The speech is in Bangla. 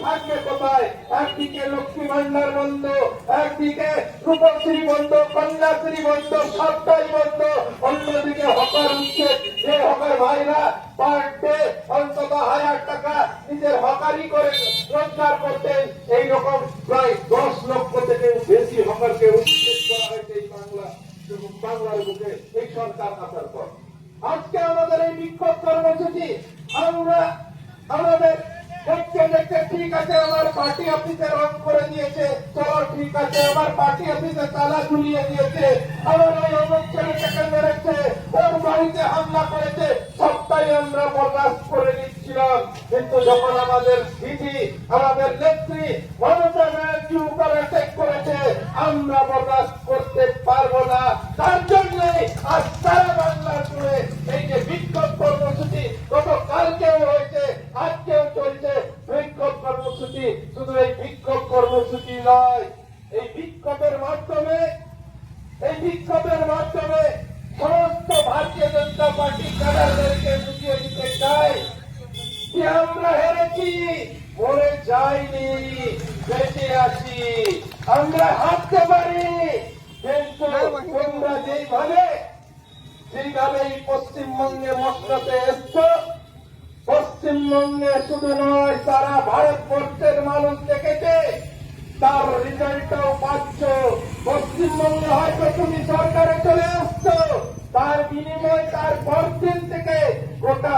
থাকবে কোথায়? একদিকে লক্ষ্মী ভান্ডার বন্ধ, একদিকে রূপশ্রী বন্ধ, কন্যাশ্রী বন্ধ, সবটাই বন্ধ। অন্যদিকে হকার উঠছে, যে হকার ভাইরা পার ডে অন্তত 1000 টাকা নিজের হকারি করে রোজগার করতেন, এইরকম প্রায় 10 লক্ষ থেকে বেশি হকারকে উচ্ছেদ করা হয়েছে এই বাংলার বুকে এই সরকার আসার পর। আজকে আমাদের এই বিক্ষোভ কর্মসূচি আমরা আমাদের দেখতে দেখতে ঠিক আছে, আমার পার্টি অফিসে রং করে দিয়েছে, চলো ঠিক আছে, আমার পার্টি অফিসে তালা ঝুলিয়ে দিয়েছে, আমার ওই অমুক ছেলেটাকে মেরেছে, ওর বাড়িতে হামলা করেছে, সবটাই আমরা বরদাস্ত করে নিচ্ছিলাম। কিন্তু যখন আমাদের দিদি, আমাদের নেত্রী মমতা ব্যানার্জি উপর অ্যাটাক করেছে, আমরা বরদাস্ত করতে পারবো না। তার জন্যই আজ সারা বাংলা জুড়ে এই যে বিক্ষোভ কর্মসূচি গতকালকেও হয়েছে, আজকেও চলছে বিক্ষোভ কর্মসূচি। শুধু এই বিক্ষোভ কর্মসূচি নয়, এই বিক্ষোভের মাধ্যমে সমস্ত ভারতীয় জনতা পার্টি ক্যাডারদেরকে বুঝিয়ে দিতে চাই যে আমরা হেরেছি, মরে যাইনি, বেঁচে আছি, আমরা হাঁটতে পারি। কিন্তু তোমরা যেইভাবে এই পশ্চিমবঙ্গে মসনদে এসছো, পশ্চিমবঙ্গে শুধু নয় সারা ভারতবর্ষের মানুষ দেখেছে, তার রেজাল্টটাও পাচ্ছ। পশ্চিমবঙ্গে হয়তো তুমি সরকারে চলে আসছো, তার বিনিময়ে তার পর দিন থেকে গোটা